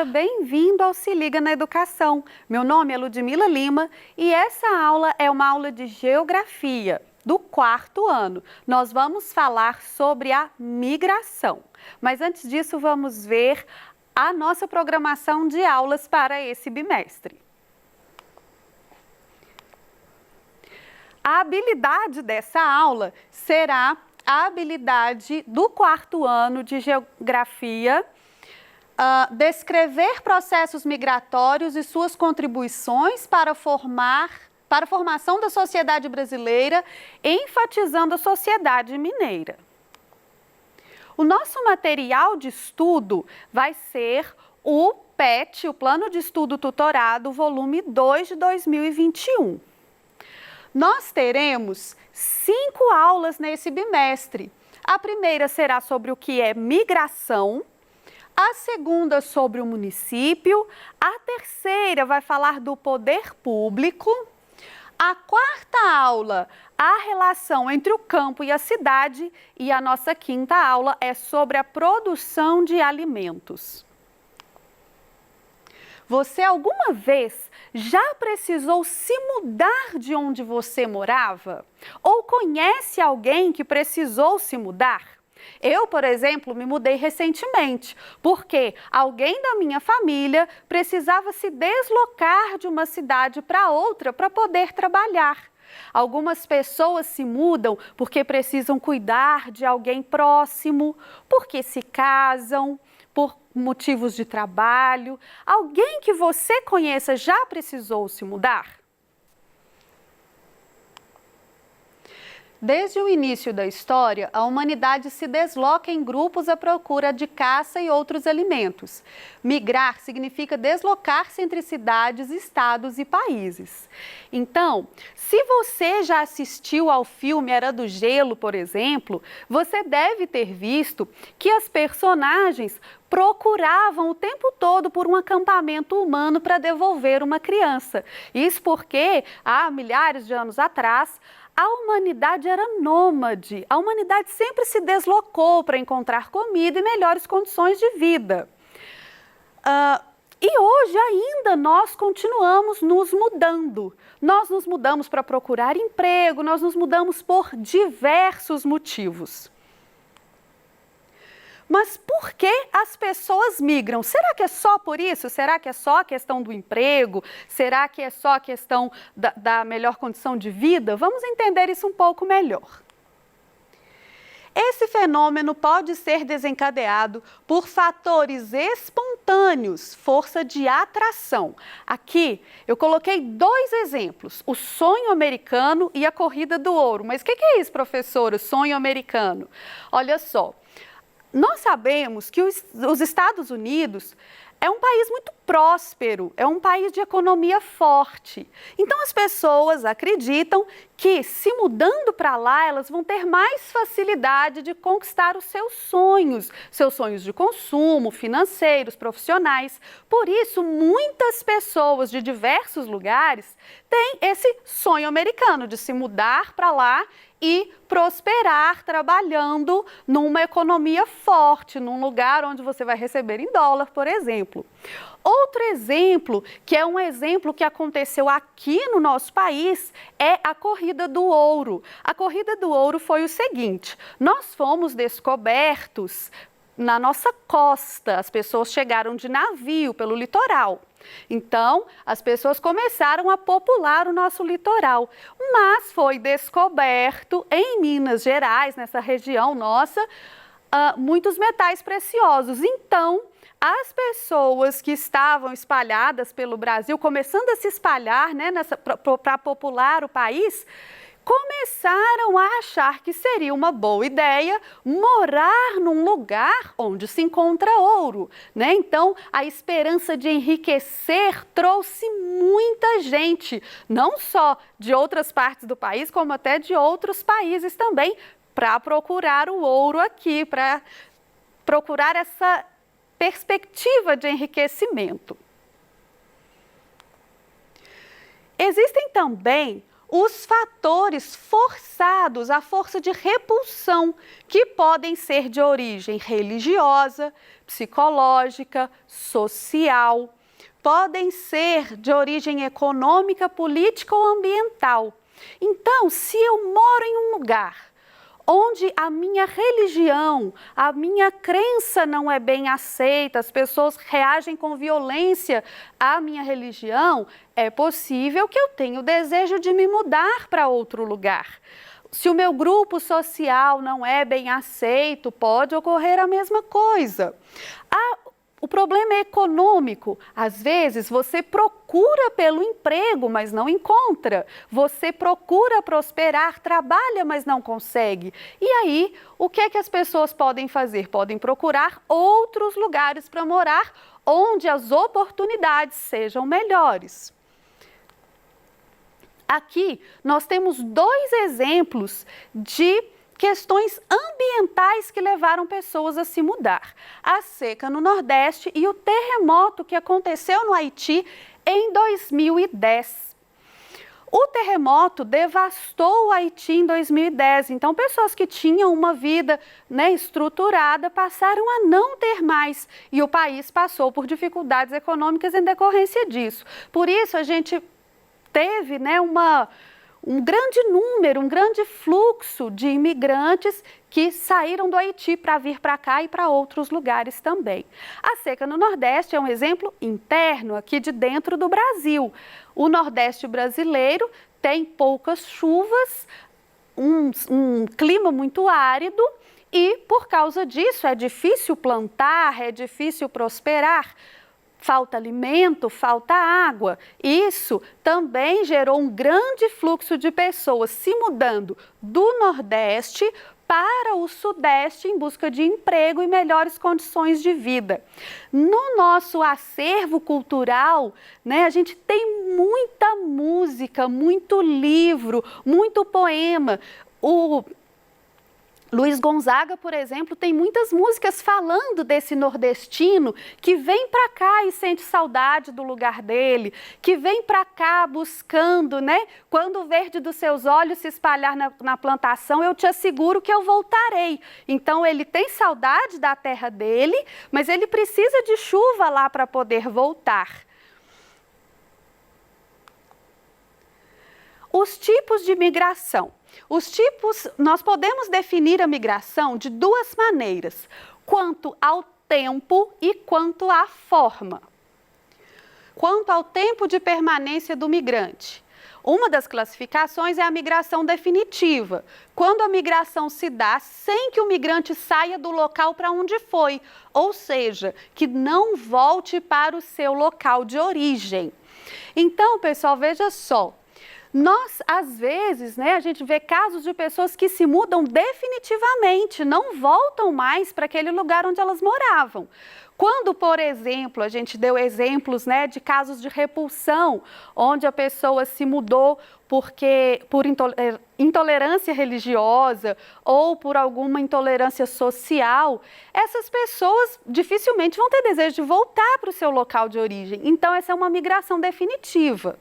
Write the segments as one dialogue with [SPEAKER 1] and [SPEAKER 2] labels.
[SPEAKER 1] seja bem-vindo ao Se Liga na Educação. Meu nome é Ludmila Lima e essa aula é uma aula de Geografia do 4º ano. Nós vamos falar sobre a migração. Mas antes disso, vamos ver a nossa programação de aulas para esse bimestre. A habilidade dessa aula será a habilidade do 4º ano de Geografia, descrever processos migratórios e suas contribuições para a formação da sociedade brasileira, enfatizando a sociedade mineira. O nosso material de estudo vai ser o PET, o Plano de Estudo Tutorado, volume 2 de 2021. Nós teremos 5 aulas nesse bimestre. A primeira será sobre o que é migração, a segunda sobre o município, a terceira vai falar do poder público, a 4ª aula, a relação entre o campo e a cidade, e a nossa 5ª aula é sobre a produção de alimentos. Você alguma vez já precisou se mudar de onde você morava? Ou conhece alguém que precisou se mudar? Eu, por exemplo, me mudei recentemente, porque alguém da minha família precisava se deslocar de uma cidade para outra para poder trabalhar. Algumas pessoas se mudam porque precisam cuidar de alguém próximo, porque se casam, por motivos de trabalho. Alguém que você conheça já precisou se mudar? Desde o início da história, a humanidade se desloca em grupos à procura de caça e outros alimentos. Migrar significa deslocar-se entre cidades, estados e países. Então, se você já assistiu ao filme Era do Gelo, por exemplo, você deve ter visto que as personagens procuravam o tempo todo por um acampamento humano para devolver uma criança. Isso porque, há milhares de anos atrás, a humanidade era nômade, a humanidade sempre se deslocou para encontrar comida e melhores condições de vida. E hoje ainda nós continuamos nos mudando. Nós nos mudamos para procurar emprego, nós nos mudamos por diversos motivos. Mas por que as pessoas migram? Será que é só por isso? Será que é só a questão do emprego? Será que é só a questão da melhor condição de vida? Vamos entender isso um pouco melhor. Esse fenômeno pode ser desencadeado por fatores espontâneos, força de atração. Aqui eu coloquei 2 exemplos, o sonho americano e a corrida do ouro. Mas o que é isso, professora, o sonho americano? Olha só. Nós sabemos que os Estados Unidos é um país muito próspero, é um país de economia forte. Então as pessoas acreditam que se mudando para lá, elas vão ter mais facilidade de conquistar os seus sonhos de consumo, financeiros, profissionais. Por isso, muitas pessoas de diversos lugares têm esse sonho americano de se mudar para lá e prosperar trabalhando numa economia forte, num lugar onde você vai receber em dólar, por exemplo. Outro exemplo, que é um exemplo que aconteceu aqui no nosso país, é a Corrida do Ouro. A Corrida do Ouro foi o seguinte: nós fomos descobertos na nossa costa, as pessoas chegaram de navio pelo litoral. Então, as pessoas começaram a popular o nosso litoral, mas foi descoberto em Minas Gerais, nessa região nossa, muitos metais preciosos. Então, as pessoas que estavam espalhadas pelo Brasil, começando a se espalhar, né, para popular o país, começaram a achar que seria uma boa ideia morar num lugar onde se encontra ouro, né? Então, a esperança de enriquecer trouxe muita gente, não só de outras partes do país, como até de outros países também, para procurar o ouro aqui, para procurar essa perspectiva de enriquecimento. Existem também os fatores forçados, a força de repulsão, que podem ser de origem religiosa, psicológica, social, podem ser de origem econômica, política ou ambiental. Então, se eu moro em um lugar onde a minha religião, a minha crença não é bem aceita, as pessoas reagem com violência à minha religião, é possível que eu tenha o desejo de me mudar para outro lugar. Se o meu grupo social não é bem aceito, pode ocorrer a mesma coisa. O problema é econômico. Às vezes você procura pelo emprego, mas não encontra. Você procura prosperar, trabalha, mas não consegue. E aí, o que é que as pessoas podem fazer? Podem procurar outros lugares para morar, onde as oportunidades sejam melhores. Aqui nós temos 2 exemplos de questões ambientais que levaram pessoas a se mudar. A seca no Nordeste e o terremoto que aconteceu no Haiti em 2010. O terremoto devastou o Haiti em 2010, então pessoas que tinham uma vida, estruturada passaram a não ter mais e o país passou por dificuldades econômicas em decorrência disso. Por isso a gente teve um grande número, um grande fluxo de imigrantes que saíram do Haiti para vir para cá e para outros lugares também. A seca no Nordeste é um exemplo interno aqui de dentro do Brasil. O Nordeste brasileiro tem poucas chuvas, um clima muito árido e, por causa disso, é difícil plantar, é difícil prosperar. Falta alimento, falta água. Isso também gerou um grande fluxo de pessoas se mudando do Nordeste para o Sudeste em busca de emprego e melhores condições de vida. No nosso acervo cultural, a gente tem muita música, muito livro, muito poema. O Luiz Gonzaga, por exemplo, tem muitas músicas falando desse nordestino que vem para cá e sente saudade do lugar dele, que vem para cá buscando, Quando o verde dos seus olhos se espalhar na plantação, eu te asseguro que eu voltarei. Então, ele tem saudade da terra dele, mas ele precisa de chuva lá para poder voltar. Os tipos de migração. Nós podemos definir a migração de 2 maneiras, quanto ao tempo e quanto à forma. Quanto ao tempo de permanência do migrante, uma das classificações é a migração definitiva, quando a migração se dá sem que o migrante saia do local para onde foi, ou seja, que não volte para o seu local de origem. Então, pessoal, veja só. Nós, às vezes, a gente vê casos de pessoas que se mudam definitivamente, não voltam mais para aquele lugar onde elas moravam. Quando, por exemplo, a gente deu exemplos de casos de repulsão, onde a pessoa se mudou por intolerância religiosa ou por alguma intolerância social, essas pessoas dificilmente vão ter desejo de voltar para o seu local de origem. Então, essa é uma migração definitiva.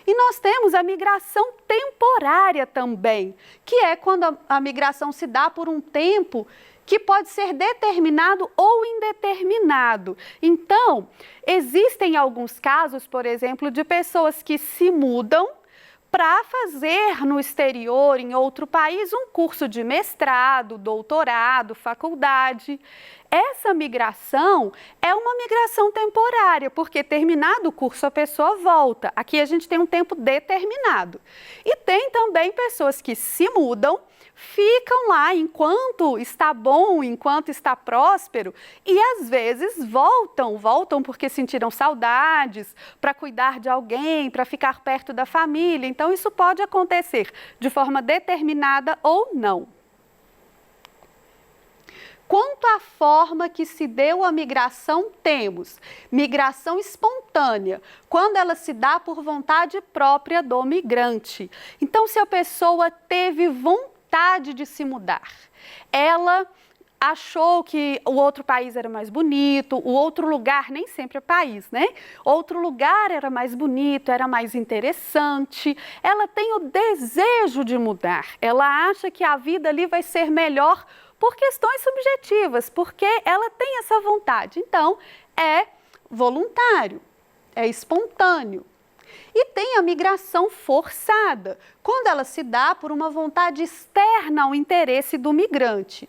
[SPEAKER 1] E nós temos a migração temporária também, que é quando a migração se dá por um tempo que pode ser determinado ou indeterminado. Então, existem alguns casos, por exemplo, de pessoas que se mudam para fazer no exterior, em outro país, um curso de mestrado, doutorado, faculdade. Essa migração é uma migração temporária, porque terminado o curso a pessoa volta. Aqui a gente tem um tempo determinado. E tem também pessoas que se mudam, ficam lá enquanto está bom, enquanto está próspero e às vezes voltam porque sentiram saudades, para cuidar de alguém, para ficar perto da família. Então isso pode acontecer de forma determinada ou não. Quanto à forma que se deu a migração, temos migração espontânea, quando ela se dá por vontade própria do migrante. Então, se a pessoa teve vontade de se mudar, ela achou que o outro país era mais bonito, o outro lugar, nem sempre é país, né? Outro lugar era mais bonito, era mais interessante. Ela tem o desejo de mudar. Ela acha que a vida ali vai ser melhor por questões subjetivas, porque ela tem essa vontade. Então, é voluntário, é espontâneo. E tem a migração forçada, quando ela se dá por uma vontade externa ao interesse do migrante.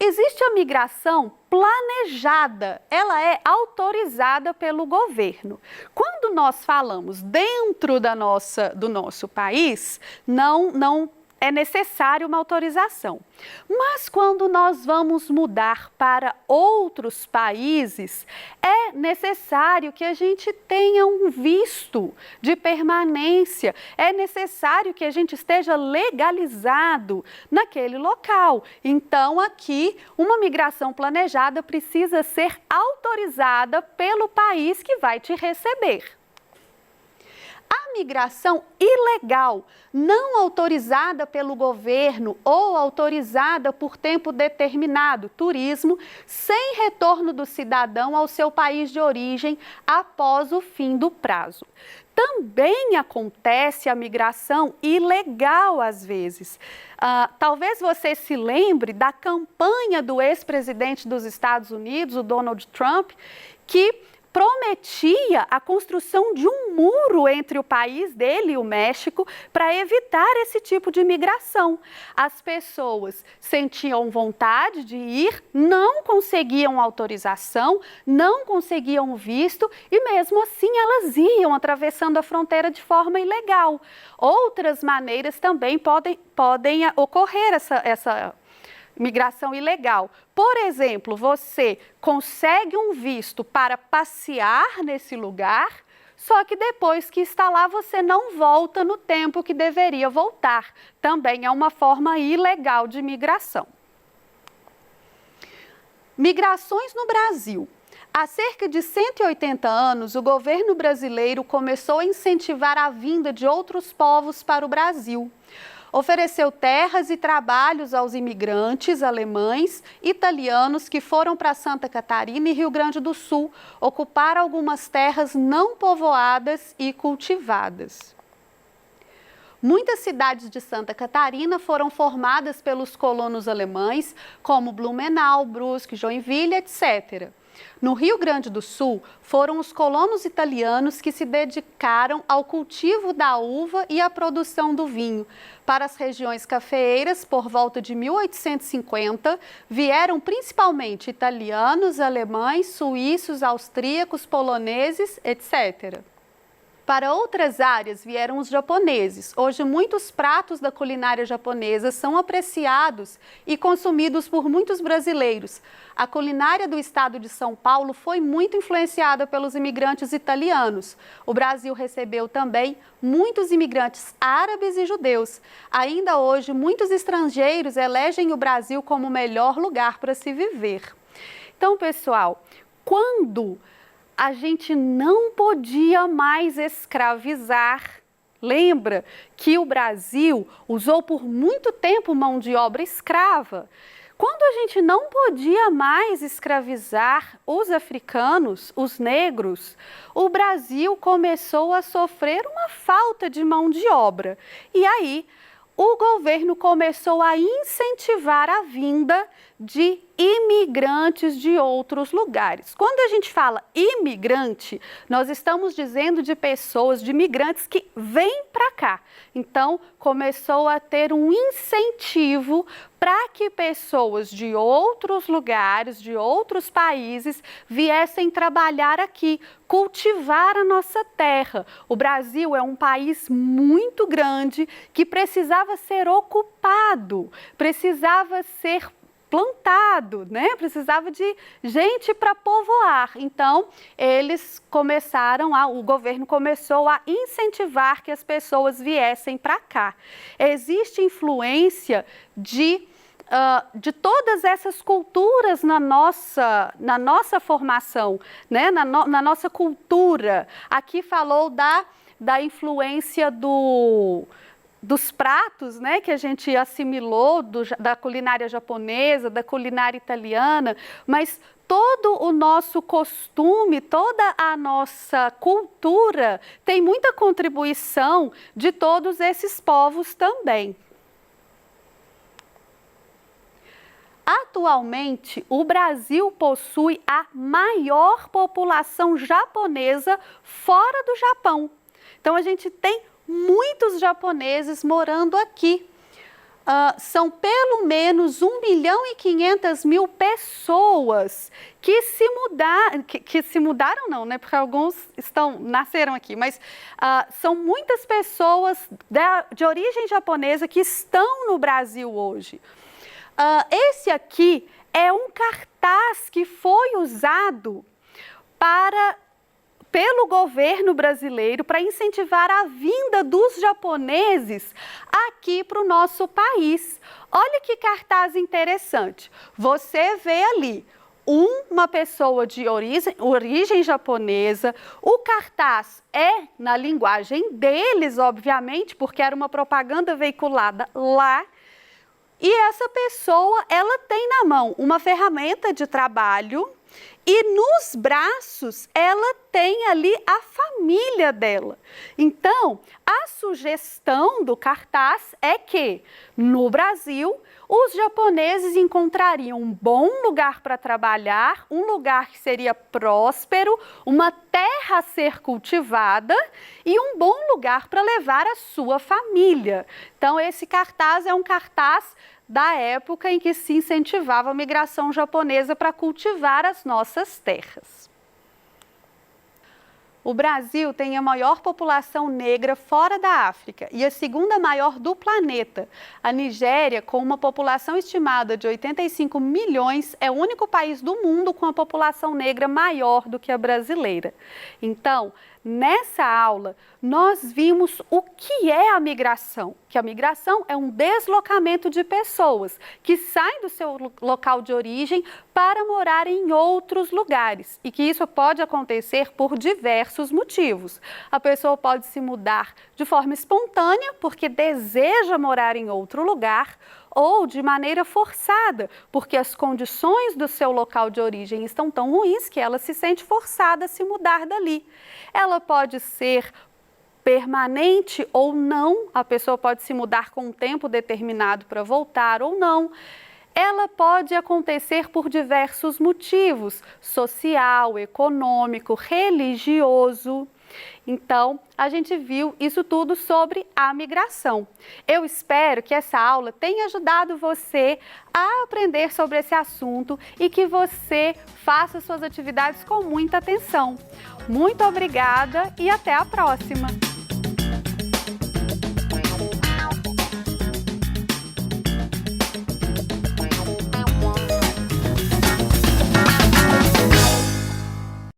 [SPEAKER 1] Existe a migração planejada, ela é autorizada pelo governo. Quando nós falamos dentro do nosso país, não é necessário uma autorização. Mas quando nós vamos mudar para outros países, é necessário que a gente tenha um visto de permanência, é necessário que a gente esteja legalizado naquele local. Então, aqui, uma migração planejada precisa ser autorizada pelo país que vai te receber. A migração ilegal, não autorizada pelo governo ou autorizada por tempo determinado, turismo, sem retorno do cidadão ao seu país de origem após o fim do prazo. Também acontece a migração ilegal às vezes. Talvez você se lembre da campanha do ex-presidente dos Estados Unidos, o Donald Trump, que prometia a construção de um muro entre o país dele e o México para evitar esse tipo de migração. As pessoas sentiam vontade de ir, não conseguiam autorização, não conseguiam visto e mesmo assim elas iam atravessando a fronteira de forma ilegal. Outras maneiras também podem ocorrer essa migração ilegal. Por exemplo, você consegue um visto para passear nesse lugar, só que depois que está lá você não volta no tempo que deveria voltar. Também é uma forma ilegal de migração. Migrações no Brasil. Há cerca de 180 anos, o governo brasileiro começou a incentivar a vinda de outros povos para o Brasil. Ofereceu terras e trabalhos aos imigrantes alemães, italianos que foram para Santa Catarina e Rio Grande do Sul, ocupar algumas terras não povoadas e cultivadas. Muitas cidades de Santa Catarina foram formadas pelos colonos alemães, como Blumenau, Brusque, Joinville, etc. No Rio Grande do Sul, foram os colonos italianos que se dedicaram ao cultivo da uva e à produção do vinho. Para as regiões cafeeiras, por volta de 1850, vieram principalmente italianos, alemães, suíços, austríacos, poloneses, etc. Para outras áreas vieram os japoneses. Hoje, muitos pratos da culinária japonesa são apreciados e consumidos por muitos brasileiros. A culinária do estado de São Paulo foi muito influenciada pelos imigrantes italianos. O Brasil recebeu também muitos imigrantes árabes e judeus. Ainda hoje, muitos estrangeiros elegem o Brasil como o melhor lugar para se viver. Então, pessoal, quando a gente não podia mais escravizar. Lembra que o Brasil usou por muito tempo mão de obra escrava. Quando a gente não podia mais escravizar os africanos, os negros, o Brasil começou a sofrer uma falta de mão de obra. E aí, o governo começou a incentivar a vinda de imigrantes de outros lugares. Quando a gente fala imigrante, nós estamos dizendo de pessoas, de imigrantes que vêm para cá. Então, começou a ter um incentivo para que pessoas de outros lugares, de outros países, viessem trabalhar aqui, cultivar a nossa terra. O Brasil é um país muito grande que precisava ser ocupado, precisava ser plantado, né? Precisava de gente para povoar. Então, o governo começou a incentivar que as pessoas viessem para cá. Existe influência de todas essas culturas na nossa formação, né? na nossa cultura. Aqui falou da influência dos pratos, né, que a gente assimilou da culinária japonesa, da culinária italiana, mas todo o nosso costume, toda a nossa cultura tem muita contribuição de todos esses povos também. Atualmente, o Brasil possui a maior população japonesa fora do Japão. Então, a gente tem muitos japoneses morando aqui. São pelo menos 1.500.000 pessoas que se mudaram, que se mudaram não, né? Porque alguns nasceram aqui, mas são muitas pessoas de origem japonesa que estão no Brasil hoje. Esse aqui é um cartaz que foi usado pelo governo brasileiro para incentivar a vinda dos japoneses aqui para o nosso país. Olha que cartaz interessante. Você vê ali uma pessoa de origem japonesa, o cartaz é na linguagem deles, obviamente, porque era uma propaganda veiculada lá. E essa pessoa, ela tem na mão uma ferramenta de trabalho e nos braços ela tem ali a família dela. Então, a sugestão do cartaz é que, no Brasil, os japoneses encontrariam um bom lugar para trabalhar, um lugar que seria próspero, uma terra a ser cultivada e um bom lugar para levar a sua família. Então, esse cartaz é um cartaz da época em que se incentivava a migração japonesa para cultivar as nossas terras. O Brasil tem a maior população negra fora da África e a segunda maior do planeta. A Nigéria, com uma população estimada de 85 milhões, é o único país do mundo com a população negra maior do que a brasileira. Então, nessa aula, nós vimos o que é a migração. Que a migração é um deslocamento de pessoas que saem do seu local de origem para morar em outros lugares e que isso pode acontecer por diversos motivos. A pessoa pode se mudar de forma espontânea porque deseja morar em outro lugar ou de maneira forçada, porque as condições do seu local de origem estão tão ruins que ela se sente forçada a se mudar dali. Ela pode ser permanente ou não, a pessoa pode se mudar com um tempo determinado para voltar ou não. Ela pode acontecer por diversos motivos, social, econômico, religioso. Então, a gente viu isso tudo sobre a migração. Eu espero que essa aula tenha ajudado você a aprender sobre esse assunto e que você faça suas atividades com muita atenção. Muito obrigada e até a próxima!